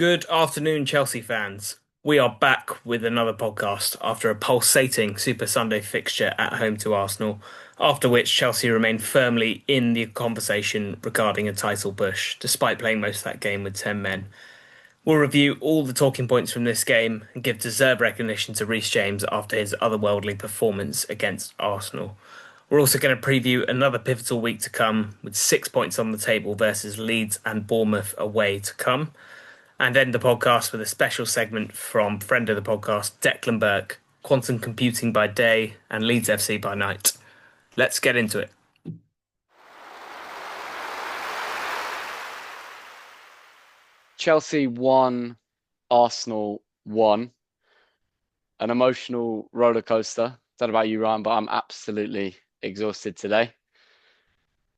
Good afternoon, Chelsea fans. We are back with another podcast after a pulsating Super Sunday fixture at home to Arsenal, after which Chelsea remained firmly in the conversation regarding a title push, despite playing most of that game with 10 men. We'll review all the talking points from this game and give deserved recognition to Reece James after his otherworldly performance against Arsenal. We're also going to preview another pivotal week to come with 6 points on the table versus Leeds and Bournemouth away to come and end the podcast with a special segment from friend of the podcast, Declan Burke, quantum computing by day and Leeds FC by night. Let's get into it. Chelsea won, Arsenal won. An emotional roller coaster. Don't know about you, Ryan, but I'm absolutely exhausted today.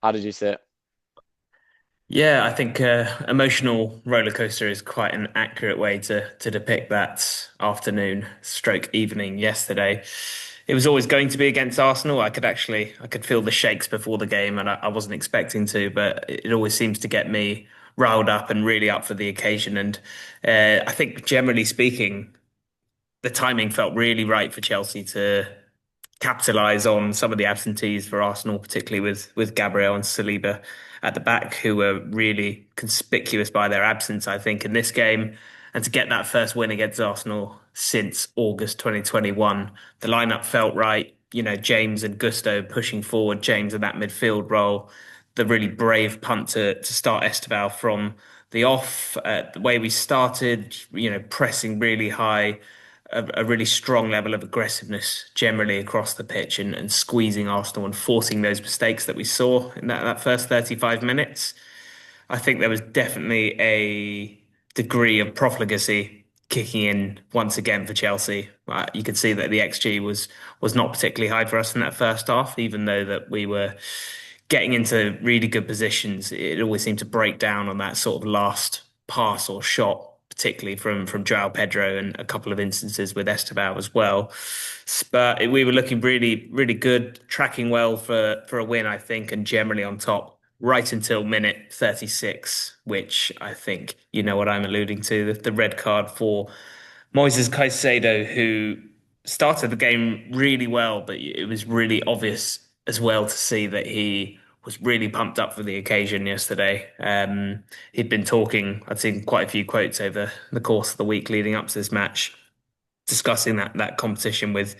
How did you see it? Yeah, I think emotional roller coaster is quite an accurate way to depict that afternoon stroke evening yesterday. It was always going to be against Arsenal. I could feel the shakes before the game, and I wasn't expecting to, but it always seems to get me riled up and really up for the occasion. And I think generally speaking, the timing felt really right for Chelsea to capitalise on some of the absentees for Arsenal, particularly with Gabriel and Saliba at the back, who were really conspicuous by their absence, I think, in this game. And to get that first win against Arsenal since August 2021, the lineup felt right. You know, James and Gusto pushing forward, James in that midfield role, the really brave punt to start Esteval from the off, the way we started, pressing really high, a really strong level of aggressiveness generally across the pitch and squeezing Arsenal and forcing those mistakes that we saw in that first 35 minutes. I think there was definitely a degree of profligacy kicking in once again for Chelsea. You could see that the XG was not particularly high for us in that first half, even though that we were getting into really good positions. It always seemed to break down on that sort of last pass or shot, particularly from Joao Pedro and a couple of instances with Esteban as well. But we were looking really, really good, tracking well for a win, I think, and generally on top right until minute 36, which I think you know what I'm alluding to, the red card for Moises Caicedo, who started the game really well, but it was really obvious as well to see that he was really pumped up for the occasion yesterday. He'd been talking, I'd seen quite a few quotes over the course of the week leading up to this match, discussing that competition with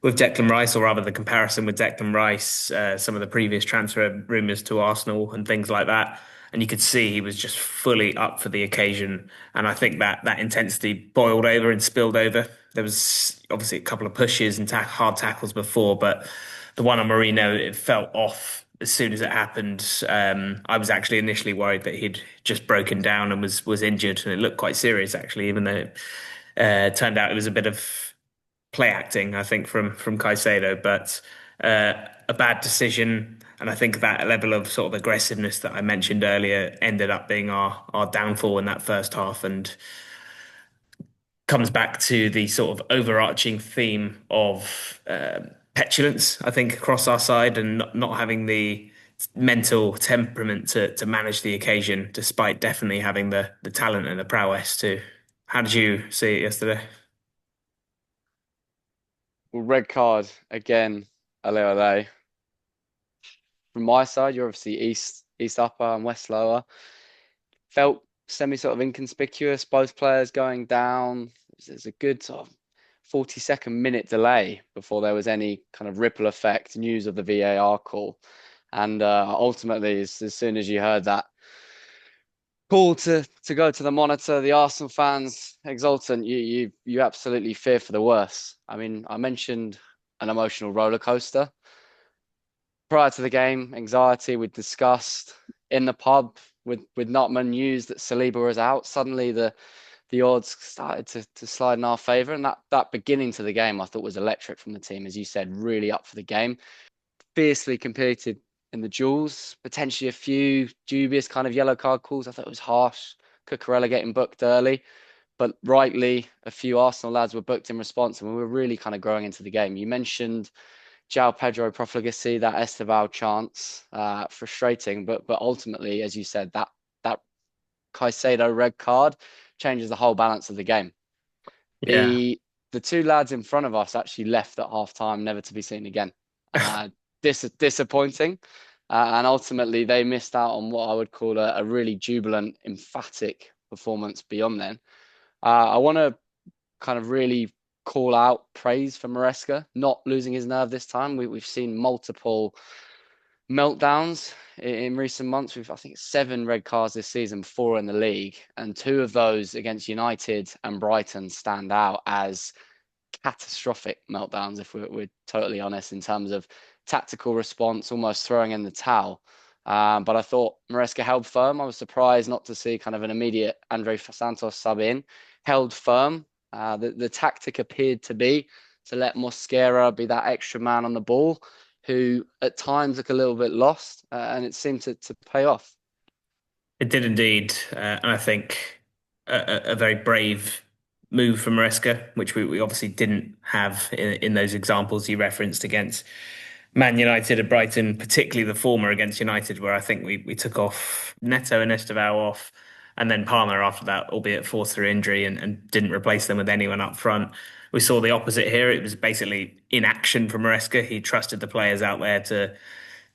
Declan Rice, or rather the comparison with Declan Rice, some of the previous transfer rumours to Arsenal and things like that. And you could see he was just fully up for the occasion. And I think that intensity boiled over and spilled over. There was obviously a couple of pushes and hard tackles before, but the one on Marino, it felt off as soon as it happened. I was actually initially worried that he'd just broken down and was injured, and it looked quite serious actually, even though it turned out it was a bit of play acting, I think, from Caicedo, but a bad decision. And I think that level of sort of aggressiveness that I mentioned earlier ended up being our downfall in that first half, and comes back to the sort of overarching theme of petulance, I think, across our side, and not having the mental temperament to manage the occasion, despite definitely having the talent and the prowess too. How did you see it yesterday? Well, red card again, ole ole. From my side, you're obviously east upper and west lower. Felt semi sort of inconspicuous, both players going down. There's a good sort of 40-second minute delay before there was any kind of ripple effect news of the VAR call. And ultimately, as soon as you heard that call to go to the monitor, the Arsenal fans exultant, you absolutely fear for the worst. I mean, I mentioned an emotional roller coaster. Prior to the game, anxiety we'd discussed in the pub with Notman news that Saliba was out. Suddenly the odds started to slide in our favour, and that beginning to the game I thought was electric from the team, as you said, really up for the game. Fiercely competed in the duels, potentially a few dubious kind of yellow card calls. I thought it was harsh. Cucurella getting booked early, but rightly a few Arsenal lads were booked in response, and we were really kind of growing into the game. You mentioned Joao Pedro profligacy, that Esteval chance, frustrating, but ultimately, as you said, that Caicedo red card changes the whole balance of the game. Yeah. The the two lads in front of us actually left at half time, never to be seen again. Uh, Disappointing. And ultimately, they missed out on what I would call a really jubilant, emphatic performance beyond then. I want to kind of really call out praise for Maresca, not losing his nerve this time. We've seen multiple meltdowns in recent months. I think, 7 red cards this season, 4 in the league, and 2 of those against United and Brighton stand out as catastrophic meltdowns, if we're totally honest, in terms of tactical response, almost throwing in the towel. But I thought Maresca held firm. I was surprised not to see kind of an immediate Andre Santos sub in. Held firm. The tactic appeared to be to let Mosquera be that extra man on the ball, who at times looked a little bit lost, and it seemed to pay off. It did indeed, and I think a very brave move from Maresca, which we obviously didn't have in those examples you referenced against Man United and Brighton, particularly the former against United, where I think we took off Neto and Estevao off, and then Palmer after that, albeit forced through injury, and didn't replace them with anyone up front. We saw the opposite here. It was basically inaction from Maresca. He trusted the players out there to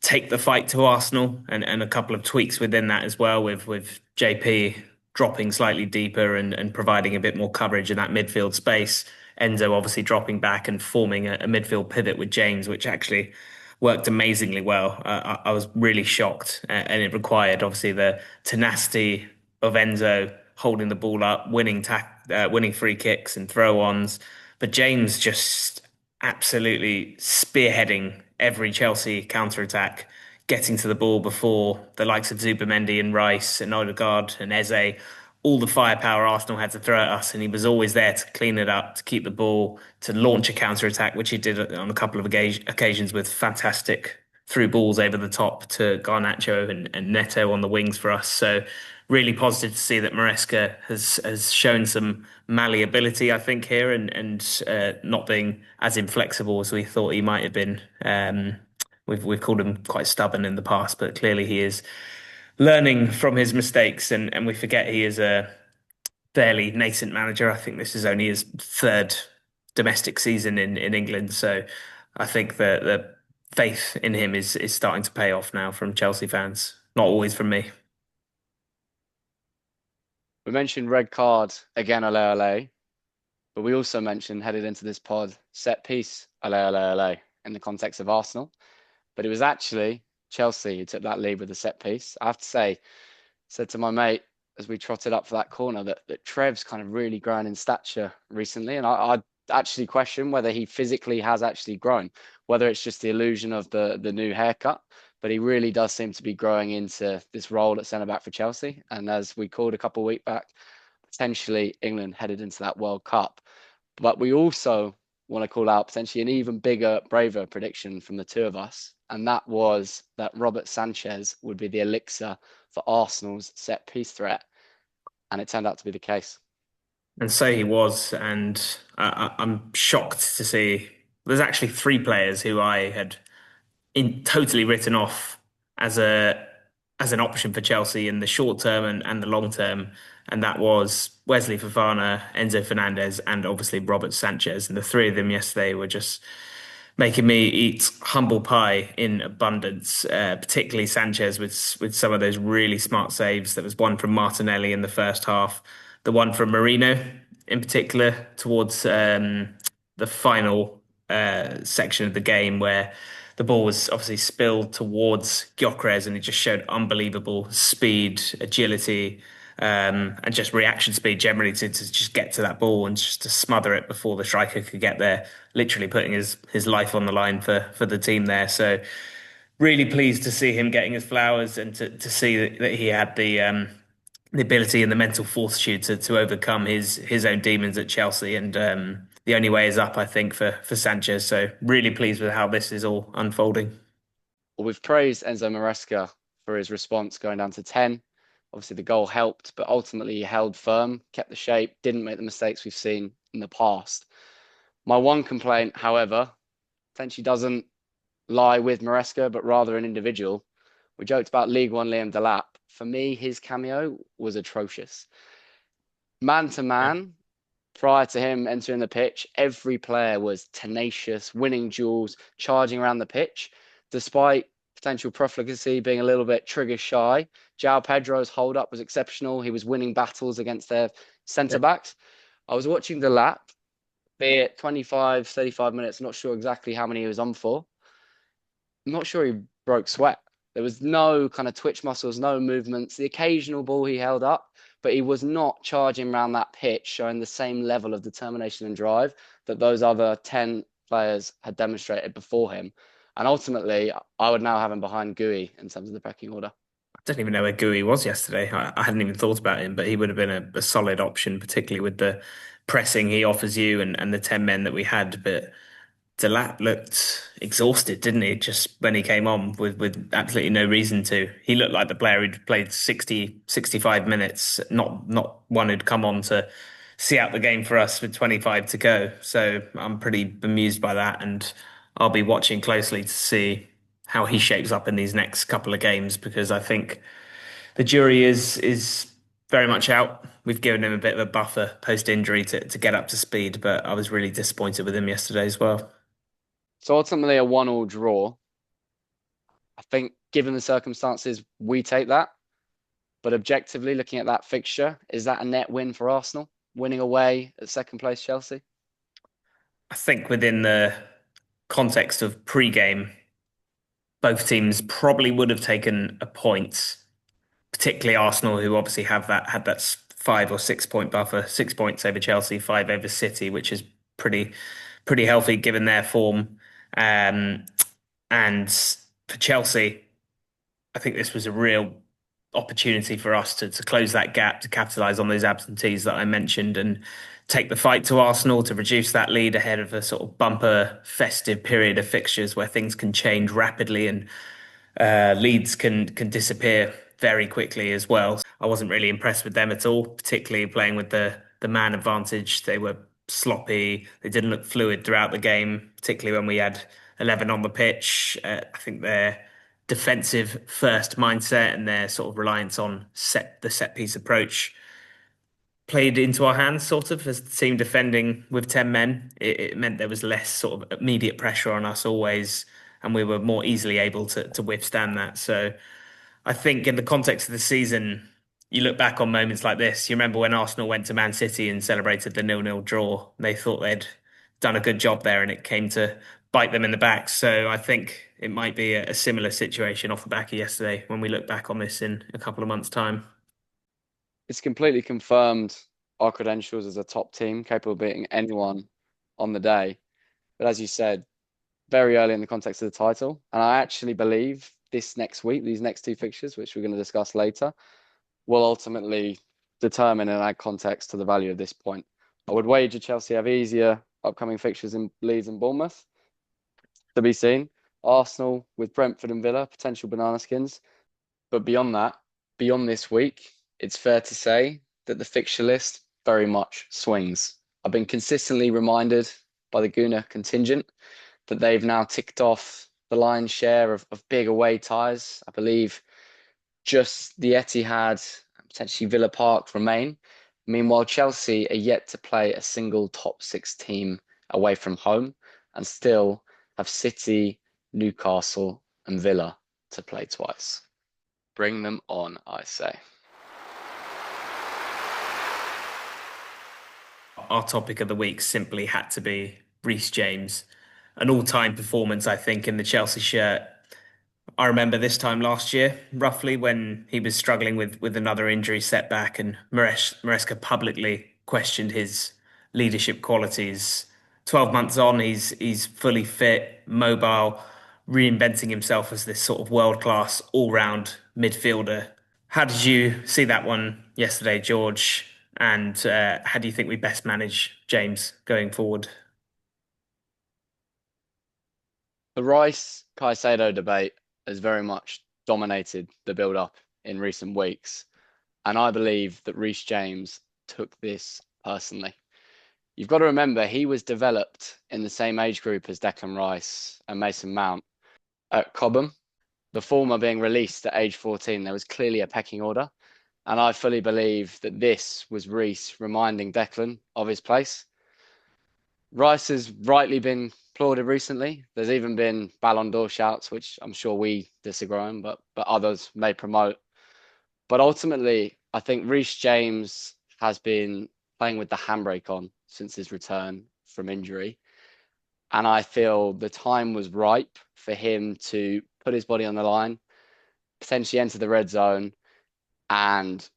take the fight to Arsenal, and a couple of tweaks within that as well, with JP dropping slightly deeper and providing a bit more coverage in that midfield space. Enzo obviously dropping back and forming a midfield pivot with James, which actually worked amazingly well. I was really shocked, and it required obviously the tenacity of Enzo holding the ball up, winning free kicks and throw-ons, but James just absolutely spearheading every Chelsea counter-attack, getting to the ball before the likes of Zubimendi and Rice and Odegaard and Eze, all the firepower Arsenal had to throw at us, and he was always there to clean it up, to keep the ball, to launch a counter-attack, which he did on a couple of occasions with fantastic through balls over the top to Garnacho and Neto on the wings for us. So really positive to see that Maresca has shown some malleability, I think, here, and not being as inflexible as we thought he might have been. We've called him quite stubborn in the past, but clearly he is learning from his mistakes, and we forget he is a fairly nascent manager. I think this is only his third domestic season in England, so I think the faith in him is starting to pay off now from Chelsea fans, not always from me. We mentioned red card again, ole ole, but we also mentioned, headed into this pod, set piece, ole ole ole, in the context of Arsenal. But it was actually Chelsea who took that lead with the set piece. I have to say, said to my mate as we trotted up for that corner that Trev's kind of really grown in stature recently. And I actually question whether he physically has actually grown, whether it's just the illusion of the new haircut. But he really does seem to be growing into this role at centre back for Chelsea. And as we called a couple of weeks back, potentially England headed into that World Cup. But we also want to call out potentially an even bigger, braver prediction from the two of us. And that was that Robert Sanchez would be the elixir for Arsenal's set piece threat. And it turned out to be the case. And so he was, and I'm shocked to see there's actually 3 players who I had totally written off as a as an option for Chelsea in the short term and the long term, and that was Wesley Fofana, Enzo Fernandez, and obviously Robert Sanchez. And the 3 of them yesterday were just making me eat humble pie in abundance. Particularly Sanchez with some of those really smart saves. There was one from Martinelli in the first half, the one from Marino in particular towards the final section of the game where the ball was obviously spilled towards Gyökeres and he just showed unbelievable speed, agility, and just reaction speed generally to just get to that ball and just to smother it before the striker could get there, literally putting his life on the line for the team there. So really pleased to see him getting his flowers and to see that he had the ability and the mental fortitude to overcome his own demons at Chelsea. And the only way is up, I think, for Sanchez. So really pleased with how this is all unfolding. Well, we've praised Enzo Maresca for his response going down to 10. Obviously, the goal helped, but ultimately he held firm, kept the shape, didn't make the mistakes we've seen in the past. My one complaint, however, potentially doesn't lie with Maresca, but rather an individual. We joked about League One Liam Delap. For me, his cameo was atrocious. Man to man, prior to him entering the pitch, every player was tenacious, winning duels, charging around the pitch, despite potential profligacy being a little bit trigger shy. João Pedro's hold up was exceptional. He was winning battles against their centre Yeah. backs. I was watching the lap, be it 25, 35 minutes, not sure exactly how many he was on for. I'm not sure he broke sweat. There was no kind of twitch muscles, no movements. The occasional ball he held up, but he was not charging around that pitch, showing the same level of determination and drive that those other 10 players had demonstrated before him. And ultimately, I would now have him behind Gui in terms of the pecking order. I don't even know where Gui was yesterday. I hadn't even thought about him, but he would have been a solid option, particularly with the pressing he offers you and the 10 men that we had. But Delap looked exhausted, didn't he? Just when he came on with absolutely no reason to. He looked like the player who'd played 60, 65 minutes, not one who'd come on to see out the game for us with 25 to go. So I'm pretty bemused by that, and I'll be watching closely to see how he shapes up in these next couple of games because I think the jury is very much out. We've given him a bit of a buffer post injury to get up to speed, but I was really disappointed with him yesterday as well. So ultimately, a one-all draw. I think, given the circumstances, we take that. But objectively, looking at that fixture, is that a net win for Arsenal, winning away at second place Chelsea? I think within the context of pre-game, both teams probably would have taken a point, particularly Arsenal, who obviously have that had that 5 or 6 point buffer, 6 points over Chelsea, five over City, which is pretty healthy given their form. Um, and for Chelsea, I think this was a real opportunity for us to close that gap, to capitalise on those absentees that I mentioned, and take the fight to Arsenal to reduce that lead ahead of a sort of bumper festive period of fixtures where things can change rapidly and Leeds can disappear very quickly as well. I wasn't really impressed with them at all, particularly playing with the man advantage. They were sloppy. They didn't look fluid throughout the game, particularly when we had 11 on the pitch. I think their defensive first mindset and their sort of reliance on the set piece approach played into our hands, sort of, as the team defending with 10 men. It meant there was less sort of immediate pressure on us always, and we were more easily able to withstand that. So I think in the context of the season, you look back on moments like this. You remember when Arsenal went to Man City and celebrated the 0-0 draw. They thought they'd done a good job there, and it came to bite them in the back. So I think it might be a similar situation off the back of yesterday when we look back on this in a couple of months' time. It's completely confirmed our credentials as a top team, capable of beating anyone on the day. But as you said, very early in the context of the title. And I actually believe this next week, these next two fixtures, which we're going to discuss later, will ultimately determine and add context to the value of this point. I would wager Chelsea have easier upcoming fixtures in Leeds and Bournemouth to be seen. Arsenal with Brentford and Villa, potential banana skins. But beyond that, beyond this week, it's fair to say that the fixture list very much swings. I've been consistently reminded by the Guna contingent that they've now ticked off the lion's share of big away ties. I believe just the Etihad, potentially Villa Park remain. Meanwhile, Chelsea are yet to play a single top six team away from home and still have City, Newcastle, and Villa to play twice. Bring them on, I say. Our topic of the week simply had to be Reece James. An all-time performance, I think, in the Chelsea shirt. I remember this time last year, roughly, when he was struggling with another injury setback, and Maresca publicly questioned his leadership qualities. 12 months on, he's fully fit, mobile, reinventing himself as this sort of world-class all-round midfielder. How did you see that one yesterday, George? And how do you think we best manage James going forward? The Rice Caicedo debate has very much dominated the build up in recent weeks. And I believe that Reece James took this personally. You've got to remember, he was developed in the same age group as Declan Rice and Mason Mount at Cobham, the former being released at age 14. There was clearly a pecking order. And I fully believe that this was Reece reminding Declan of his place. Rice has rightly been applauded recently. There's even been Ballon d'Or shouts, which I'm sure we disagree on, but others may promote. But ultimately, I think Reece James has been playing with the handbrake on since his return from injury. And I feel the time was ripe for him to put his body on the line, potentially enter the red zone, and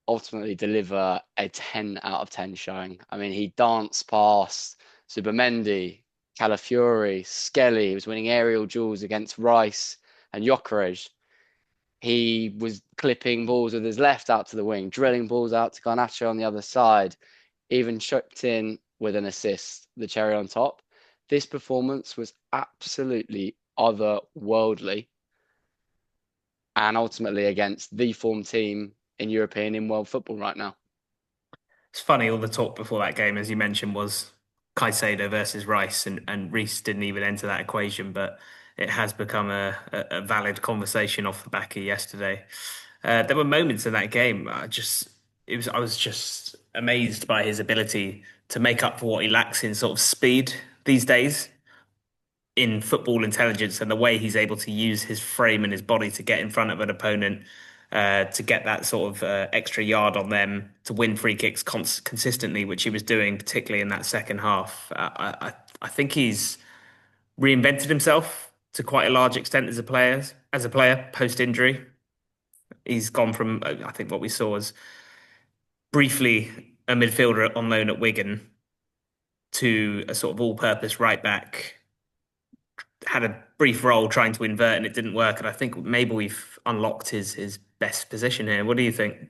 ultimately deliver a 10 out of 10 showing. I mean, he danced past Subamendi, Calafiori, Skelly. He was winning aerial duels against Rice and Gyökeres. He was clipping balls with his left out to the wing, drilling balls out to Garnacho on the other side, even chipped in with an assist, the cherry on top. This performance was absolutely otherworldly and ultimately against the form team in European in world football right now. It's funny, all the talk before that game, as you mentioned, was Caicedo versus Rice, and Reece didn't even enter that equation, but it has become a valid conversation off the back of yesterday. There were moments in that game, I was just amazed by his ability to make up for what he lacks in sort of speed these days in football intelligence and the way he's able to use his frame and his body to get in front of an opponent, to get that sort of extra yard on them, to win free kicks consistently, which he was doing, particularly in that second half. I think he's reinvented himself to quite a large extent as a player post injury. He's gone from I think what we saw was briefly a midfielder on loan at Wigan to a sort of all-purpose right back, had a brief role trying to invert and it didn't work. And I think maybe we've unlocked his best position here. What do you think?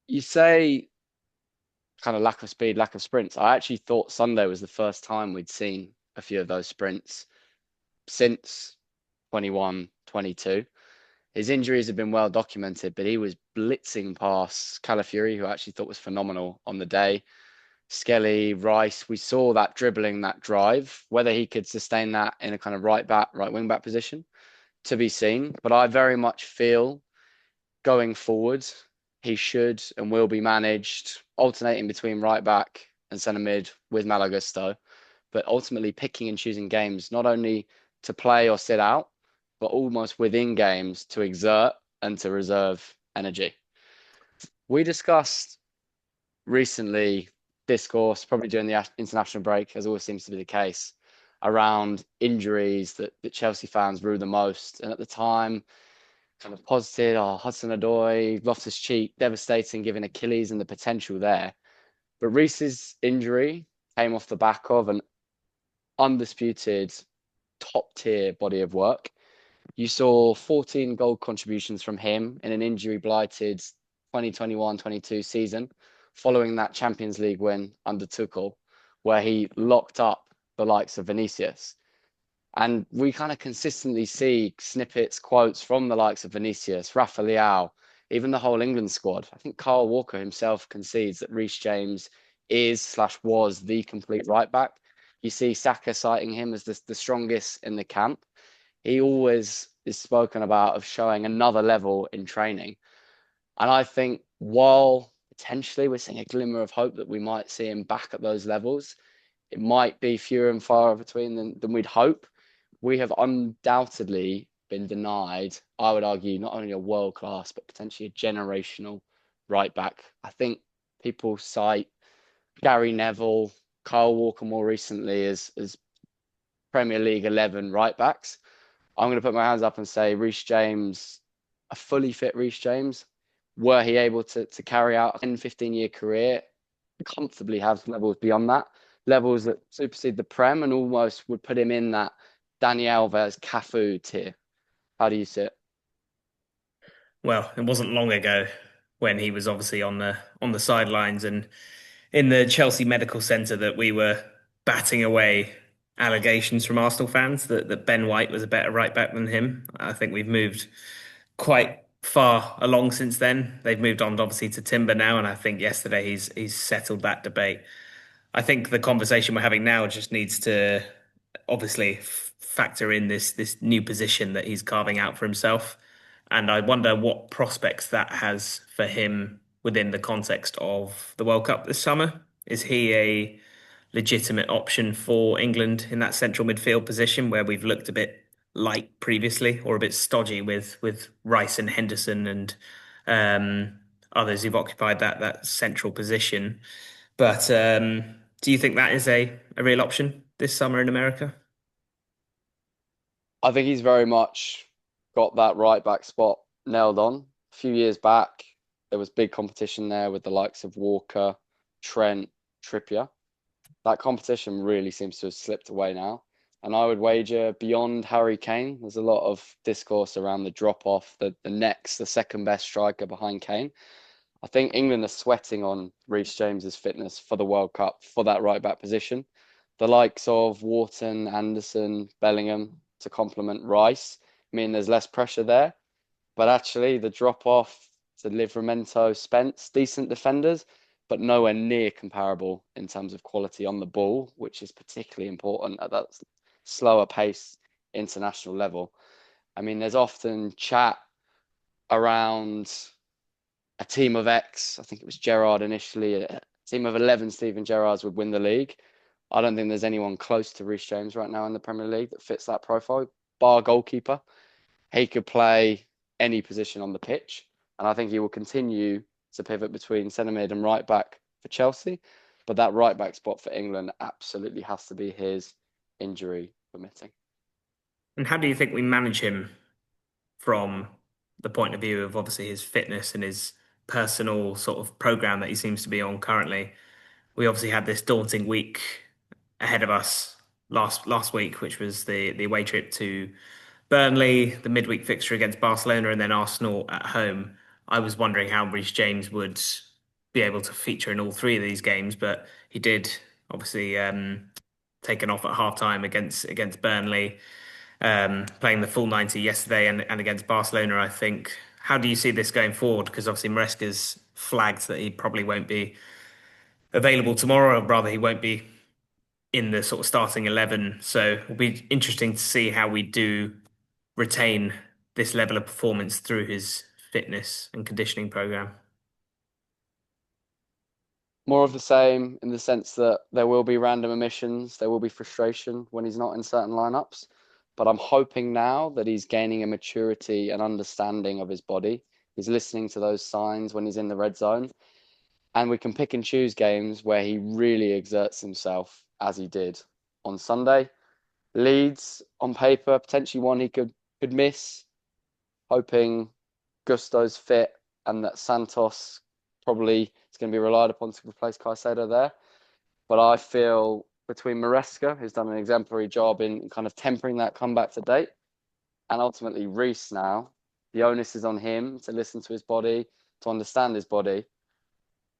You say kind of lack of speed, lack of sprints. I actually thought Sunday was the first time we'd seen a few of those sprints since 21, 22. His injuries have been well documented, but he was blitzing past Calafiori, who I actually thought was phenomenal on the day. Skelly, Rice, we saw that dribbling, that drive. Whether he could sustain that in a kind of right back, right wing back position to be seen. But I very much feel going forward, he should and will be managed alternating between right back and centre mid with Malagusto, but ultimately picking and choosing games not only to play or sit out, but almost within games to exert and to reserve energy. We discussed recently discourse, probably during the international break, as always seems to be the case, around injuries that Chelsea fans rue the most. And at the time, kind of posited, oh, Hudson-Odoi, Loftus-Cheek, devastating given Achilles and the potential there. But Reece's injury came off the back of an undisputed top tier body of work. You saw 14 goal contributions from him in an injury blighted 2021-22 season, following that Champions League win under Tuchel, where he locked up the likes of Vinicius. And we kind of consistently see snippets, quotes from the likes of Vinicius, Rafa Leao, even the whole England squad. I think Kyle Walker himself concedes that Reece James is/was the complete right back. You see Saka citing him as the strongest in the camp. He always is spoken about of showing another level in training. And I think while potentially we're seeing a glimmer of hope that we might see him back at those levels, it might be fewer and far between than we'd hope. We have undoubtedly been denied, I would argue, not only a world class, but potentially a generational right back. I think people cite Gary Neville, Kyle Walker more recently as Premier League 11 right backs. I'm going to put my hands up and say Reece James, a fully fit Reece James, were he able to carry out a 10, 15-year career, comfortably have levels beyond that, levels that supersede the Prem and almost would put him in that Dani Alves, Cafu tier. How do you see it? Well, it wasn't long ago when he was obviously on the sidelines and in the Chelsea Medical Centre that we were batting away allegations from Arsenal fans that Ben White was a better right back than him. I think we've moved quite far along since then. They've moved on obviously to Timber now, and I think yesterday he's settled that debate. I think the conversation we're having now just needs to obviously factor in this new position that he's carving out for himself. And I wonder what prospects that has for him within the context of the World Cup this summer. Is he a legitimate option for England in that central midfield position where we've looked a bit light previously or a bit stodgy with Rice and Henderson and others who've occupied that central position? But do you think that is a real option this summer in America? I think he's very much got that right back spot nailed on. A few years back, there was big competition there with the likes of Walker, Trent, Trippier. That competition really seems to have slipped away now. And I would wager beyond Harry Kane, there's a lot of discourse around the drop off, the second best striker behind Kane. I think England are sweating on Reece James's fitness for the World Cup for that right back position. The likes of Wharton, Anderson, Bellingham to complement Rice mean there's less pressure there. But actually, the drop off to Livramento, Spence, decent defenders, but nowhere near comparable in terms of quality on the ball, which is particularly important at that slower pace international level. I mean, there's often chat around a team of X. I think it was Gerrard initially. A team of 11 Steven Gerrards would win the league. I don't think there's anyone close to Reece James right now in the Premier League that fits that profile, bar goalkeeper. He could play any position on the pitch, and I think he will continue to pivot between centre mid and right back for Chelsea. But that right back spot for England absolutely has to be his, injury permitting. And how do you think we manage him from the point of view of obviously his fitness and his personal sort of program that he seems to be on currently? We obviously had this daunting week ahead of us last week, which was the away trip to Burnley, the midweek fixture against Barcelona, and then Arsenal at home. I was wondering how Reece James would be able to feature in all three of these games, but he did obviously taken off at half time against Burnley, playing the full 90 yesterday and against Barcelona, I think. How do you see this going forward? Because obviously Maresca's flagged that he probably won't be available tomorrow, or rather he won't be in the sort of starting 11. So it'll be interesting to see how we do retain this level of performance through his fitness and conditioning program. More of the same in the sense that there will be random omissions, there will be frustration when he's not in certain lineups. But I'm hoping now that he's gaining a maturity and understanding of his body. He's listening to those signs when he's in the red zone. And we can pick and choose games where he really exerts himself as he did on Sunday. Leeds, on paper, potentially one he could miss, hoping Gusto's fit and that Santos probably is going to be relied upon to replace Caicedo there. But I feel between Maresca, who's done an exemplary job in kind of tempering that comeback to date, and ultimately Reece now, the onus is on him to listen to his body, to understand his body,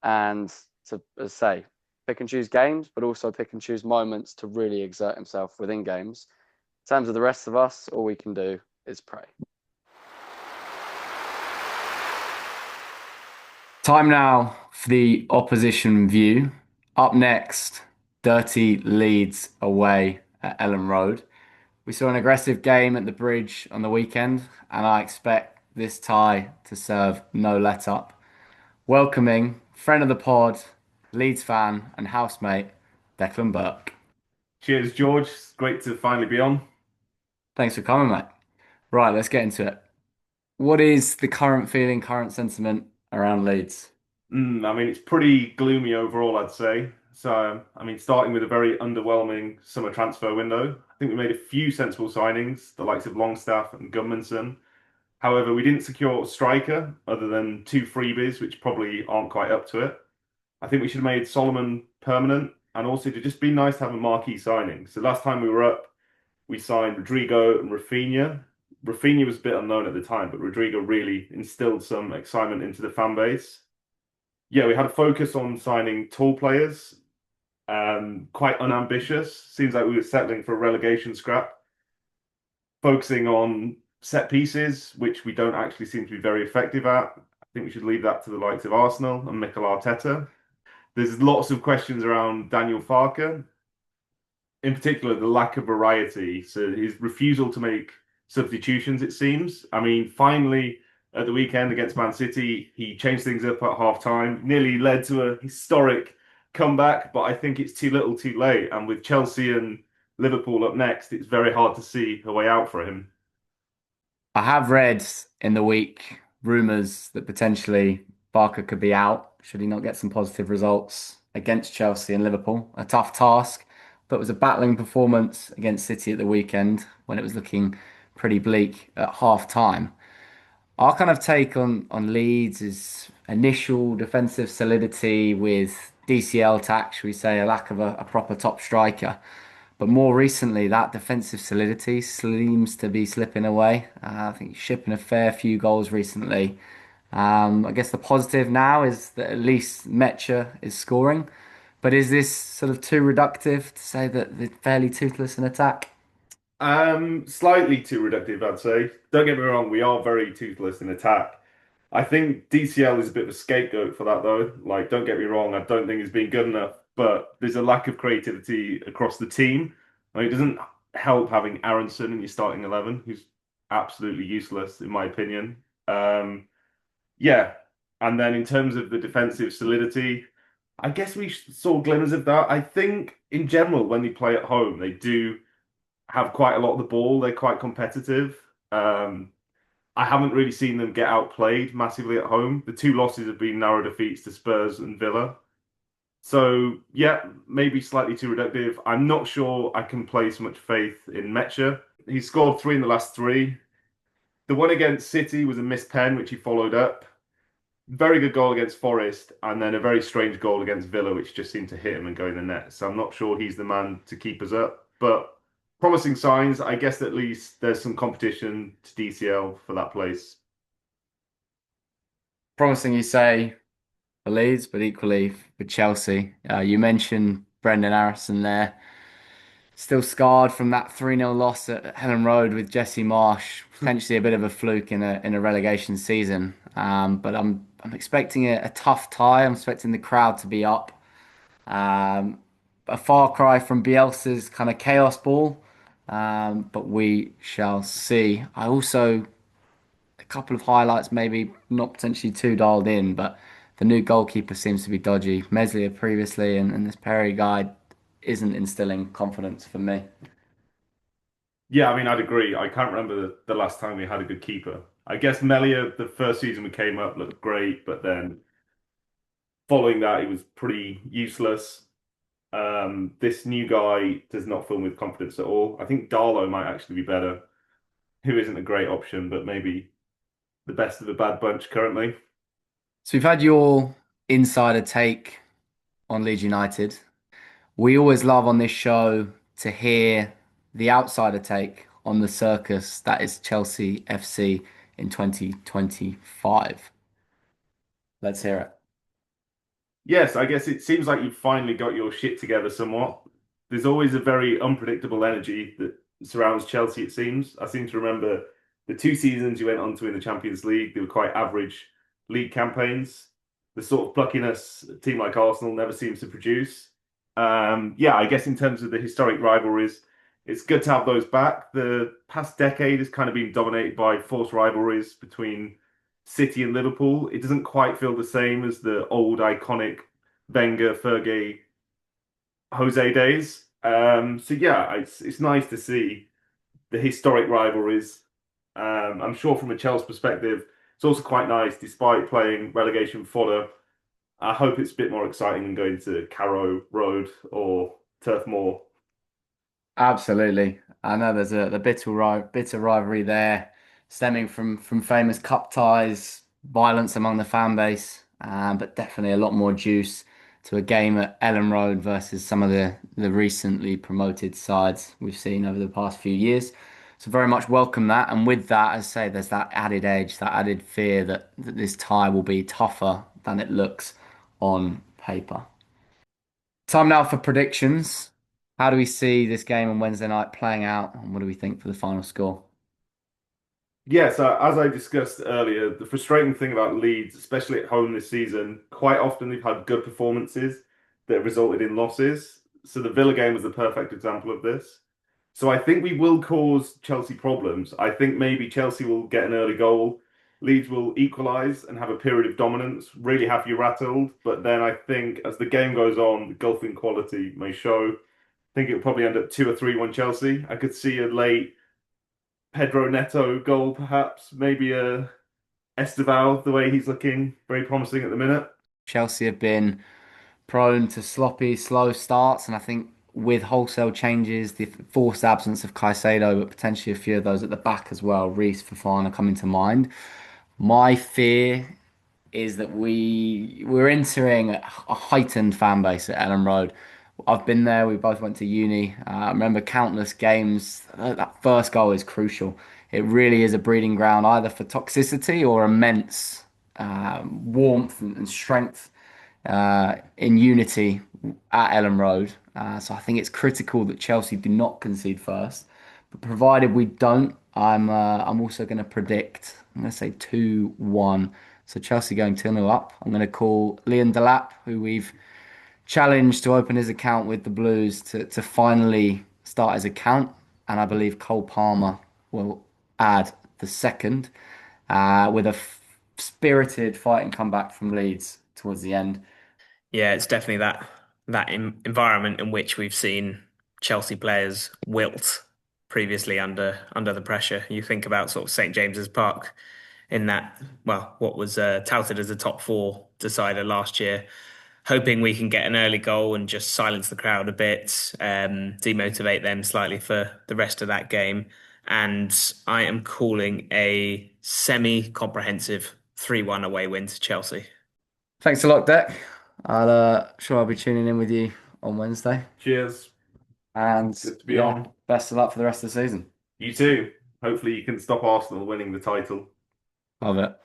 and to, as I say, pick and choose games, but also pick and choose moments to really exert himself within games. In terms of the rest of us, all we can do is pray. Time now for the opposition view. Up next, dirty Leeds away at Ellen Road. We saw an aggressive game at the Bridge on the weekend, and I expect this tie to serve no let up. Welcoming friend of the pod, Leeds fan and housemate, Declan Burke. Cheers, George. It's great to finally be on. Thanks for coming, mate. Right, let's get into it. What is the current feeling, current sentiment around Leeds? I mean, it's pretty gloomy overall, I'd say. So, I mean, starting with a very underwhelming summer transfer window, I think we made a few sensible signings, the likes of Longstaff and Gudmundsson. However, we didn't secure a striker other than two freebies, which probably aren't quite up to it. I think we should have made Solomon permanent, and also to just be nice to have a marquee signing. So last time we were up, we signed Rodrigo and Rafinha. Rafinha was a bit unknown at the time, but Rodrigo really instilled some excitement into the fan base. Yeah, we had a focus on signing tall players, quite unambitious. Seems like we were settling for a relegation scrap, focusing on set pieces, which we don't actually seem to be very effective at. I think we should leave that to the likes of Arsenal and Mikel Arteta. There's lots of questions around Daniel Farke, in particular, the lack of variety. So his refusal to make substitutions, it seems. I mean, finally at the weekend against Man City, he changed things up at half time, nearly led to a historic comeback, but I think it's too little too late. And with Chelsea and Liverpool up next, it's very hard to see a way out for him. I have read in the week rumours that potentially Barker could be out should he not get some positive results against Chelsea and Liverpool. A tough task, but it was a battling performance against City at the weekend when it was looking pretty bleak at half time. Our kind of take on Leeds is initial defensive solidity with DCL tack, should we say, a lack of a proper top striker. But more recently, that defensive solidity seems to be slipping away. I think he's shipping a fair few goals recently. I guess the positive now is that at least Metcha is scoring. But is this sort of too reductive to say that they're fairly toothless in attack? Slightly too reductive, I'd say. Don't get me wrong, we are very toothless in attack. I think DCL is a bit of a scapegoat for that, though. Like, don't get me wrong, I don't think he's been good enough, but there's a lack of creativity across the team. I mean, it doesn't help having Aronson in your starting 11, who's absolutely useless, in my opinion. Um, yeah, and then in terms of the defensive solidity, I guess we saw glimmers of that. I think in general, when they play at home, they do have quite a lot of the ball. They're quite competitive. Um, I haven't really seen them get outplayed massively at home. The two losses have been narrow defeats to Spurs and Villa. So yeah, maybe slightly too reductive. I'm not sure I can place much faith in Metcha. He scored three in the last three. The one against City was a missed pen, which he followed up. Very good goal against Forest, and then a very strange goal against Villa, which just seemed to hit him and go in the net. So I'm not sure he's the man to keep us up. But promising signs. I guess at least there's some competition to DCL for that place. Promising, you say, for Leeds, but equally for Chelsea. You mentioned Brendan Harrison there. Still scarred from that 3-0 loss at Helen Road with Jesse Marsh. Potentially a bit of a fluke in a relegation season. But I'm expecting a tough tie. I'm expecting the crowd to be up. Um, a far cry from Bielsa's kind of chaos ball. But we shall see. I also a couple of highlights, maybe not potentially too dialed in, but the new goalkeeper seems to be dodgy. Meslier previously, and this Perry guy isn't instilling confidence for me. Yeah, I mean, I'd agree. I can't remember the last time we had a good keeper. I guess Melia, the first season we came up, looked great, but then following that, he was pretty useless. This new guy does not fill me with confidence at all. I think Darlow might actually be better, who isn't a great option, but maybe the best of the bad bunch currently. So we've had your insider take on Leeds United. We always love on this show to hear the outsider take on the circus that is Chelsea FC in 2025. Let's hear it. Yes, I guess it seems like you've finally got your shit together somewhat. There's always a very unpredictable energy that surrounds Chelsea, it seems. I seem to remember the two seasons you went on to in the Champions League, they were quite average league campaigns. The sort of pluckiness a team like Arsenal never seems to produce. Yeah, I guess in terms of the historic rivalries, it's good to have those back. The past decade has kind of been dominated by forced rivalries between City and Liverpool. It doesn't quite feel the same as the old iconic Wenger, Fergie, Jose days. So yeah, it's nice to see the historic rivalries. I'm sure from a Chelsea perspective, it's also quite nice, despite playing relegation fodder. I hope it's a bit more exciting than going to Carrow Road or Turf Moor. Absolutely. I know there's a bitter rivalry there, stemming from famous cup ties, violence among the fan base, but definitely a lot more juice to a game at Ellen Road versus some of the recently promoted sides we've seen over the past few years. So very much welcome that. And with that, as I say, there's that added edge, that added fear that this tie will be tougher than it looks on paper. Time now for predictions. How do we see this game on Wednesday night playing out, and what do we think for the final score? Yeah, so as I discussed earlier, the frustrating thing about Leeds, especially at home this season, quite often they've had good performances that have resulted in losses. So the Villa game was the perfect example of this. So I think we will cause Chelsea problems. I think maybe Chelsea will get an early goal. Leeds will equalise and have a period of dominance, really have you rattled. But then I think as the game goes on, the golf quality may show. I think it'll probably end up 2 or 3-1 Chelsea. I could see a late Pedro Neto goal, perhaps. Maybe a Esteval, the way he's looking, very promising at the minute. Chelsea have been prone to sloppy, slow starts, and I think with wholesale changes, the forced absence of Caicedo, but potentially a few of those at the back as well, Reece, Fofana coming to mind. My fear is that we're entering a heightened fan base at Ellen Road. I've been there. We both went to uni. I remember countless games. That first goal is crucial. It really is a breeding ground either for toxicity or immense warmth and strength in unity at Ellen Road. So I think it's critical that Chelsea do not concede first. But provided we don't, I'm also going to predict. I'm going to say 2-1. So Chelsea going 2-0 up. I'm going to call Liam Delap, who we've challenged to open his account with the Blues, to finally start his account. And I believe Cole Palmer will add the second with a spirited fighting comeback from Leeds towards the end. Yeah, it's definitely that environment in which we've seen Chelsea players wilt previously under the pressure. You think about sort of St James's Park in that, well, what was touted as a top four decider last year. Hoping we can get an early goal and just silence the crowd a bit, demotivate them slightly for the rest of that game. And I am calling a semi-comprehensive 3-1 away win to Chelsea. Thanks a lot, Deck. I'll be tuning in with you on Wednesday. Cheers. And Good to be yeah, on. best of luck for the rest of the season. You too. Hopefully you can stop Arsenal winning the title. Love it.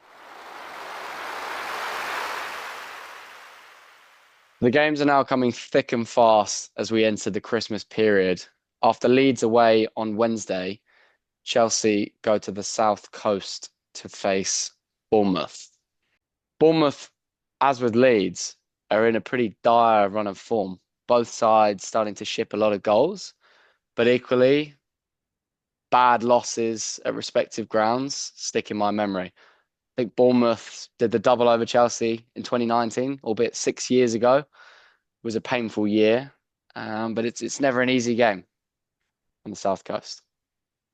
The games are now coming thick and fast as we enter the Christmas period. After Leeds away on Wednesday, Chelsea go to the south coast to face Bournemouth. Bournemouth, as with Leeds, are in a pretty dire run of form. Both sides starting to ship a lot of goals, but equally bad losses at respective grounds stick in my memory. I think Bournemouth did the double over Chelsea in 2019, albeit 6 years ago. It was a painful year, but it's never an easy game on the South Coast.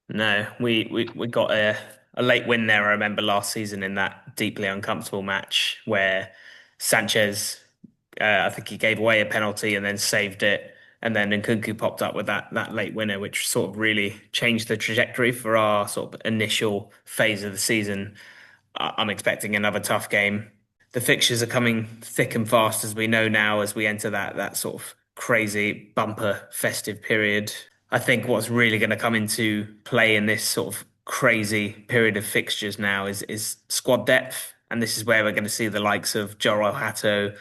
No, we got a late win there. I remember last season in that deeply uncomfortable match where Sanchez, I think he gave away a penalty and then saved it, and then Nkunku popped up with that late winner, which sort of really changed the trajectory for our sort of initial phase of the season. I'm expecting another tough game. The fixtures are coming thick and fast, as we know now, as we enter that sort of crazy bumper festive period. I think what's really going to come into play in this sort of crazy period of fixtures now is squad depth. And this is where we're going to see the likes of Joel Hato,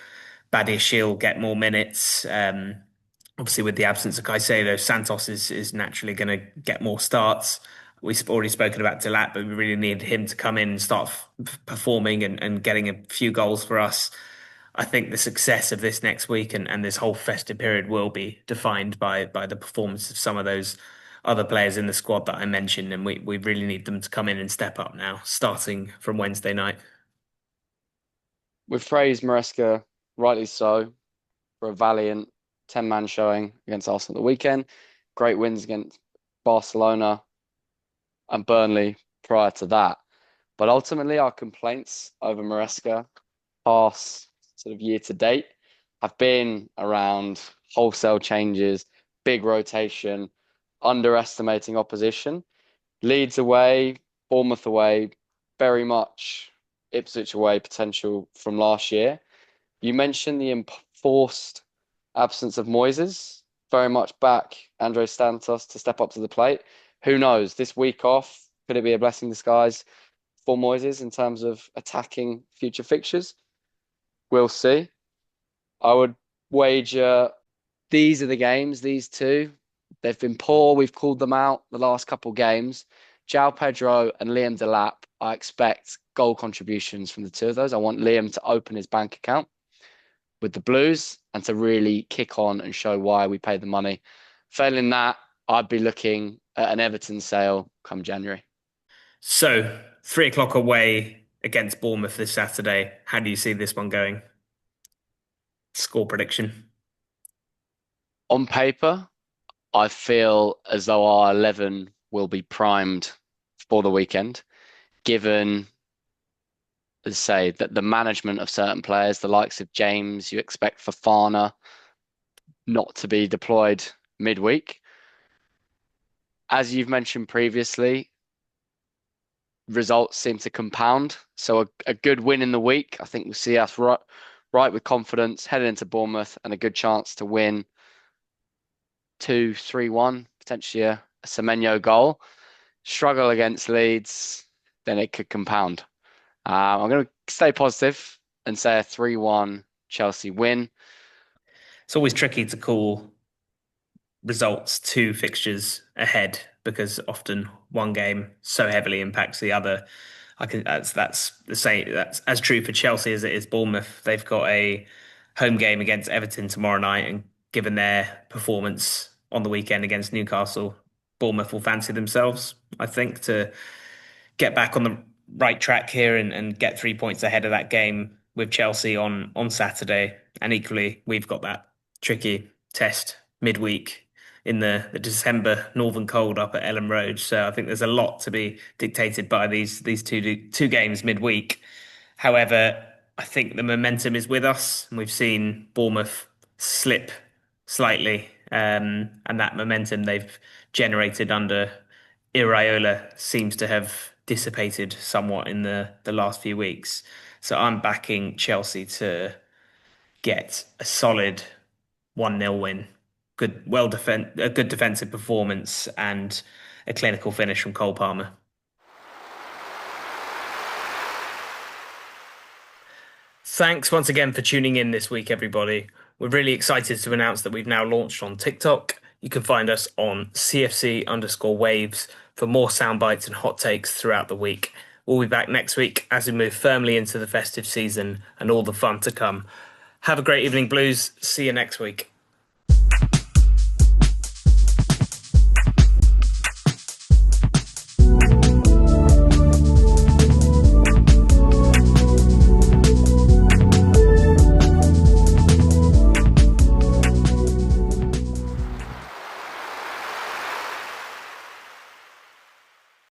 Badia Shield get more minutes. Obviously, with the absence of Caicedo, Santos is naturally going to get more starts. We've already spoken about Talat, but we really need him to come in and start performing and getting a few goals for us. I think the success of this next week and this whole festive period will be defined by the performance of some of those other players in the squad that I mentioned, and we really need them to come in and step up now, starting from Wednesday night. We've praised Maresca, rightly so, for a valiant 10-man showing against Arsenal at the weekend. Great wins against Barcelona and Burnley prior to that. But ultimately, our complaints over Maresca past sort of year to date have been around wholesale changes, big rotation, underestimating opposition. Leeds away, Bournemouth away, very much Ipswich away potential from last year. You mentioned the enforced absence of Moises, very much back Andre Santos to step up to the plate. Who knows? This week off, could it be a blessing in disguise for Moises in terms of attacking future fixtures? We'll see. I would wager these are the games, these two. They've been poor. We've called them out the last couple games. João Pedro and Liam Delap, I expect goal contributions from the two of those. I want Liam to open his bank account with the Blues and to really kick on and show why we paid the money. Failing that, I'd be looking at an Everton sale come January. So, 3 o'clock away against Bournemouth this Saturday. How do you see this one going? Score prediction. On paper, I feel as though our 11 will be primed for the weekend, given, as I say, that the management of certain players, the likes of James, you expect Fofana not to be deployed midweek. As you've mentioned previously, results seem to compound. So a good win in the week, I think we'll see us right with confidence heading into Bournemouth and a good chance to win 2-3-1, potentially a Semenyo goal. Struggle against Leeds, then it could compound. I'm going to stay positive and say a 3-1 Chelsea win. It's always tricky to call results 2 fixtures ahead because often one game so heavily impacts the other. That's the same. That's as true for Chelsea as it is Bournemouth. They've got a home game against Everton tomorrow night, and given their performance on the weekend against Newcastle, Bournemouth will fancy themselves, I think, to get back on the right track here and get 3 points ahead of that game with Chelsea on Saturday. And equally, we've got that tricky test midweek in the December northern cold up at Ellen Road. So I think there's a lot to be dictated by these two games midweek. However, I think the momentum is with us, and we've seen Bournemouth slip slightly, and that momentum they've generated under Iraola seems to have dissipated somewhat in the last few weeks. So I'm backing Chelsea to get a solid 1-0 win. A good defensive performance and a clinical finish from Cole Palmer. Thanks once again for tuning in this week, everybody. We're really excited to announce that we've now launched on TikTok. You can find us on CFC_waves for more sound bites and hot takes throughout the week. We'll be back next week as we move firmly into the festive season and all the fun to come. Have a great evening, Blues. See you next week.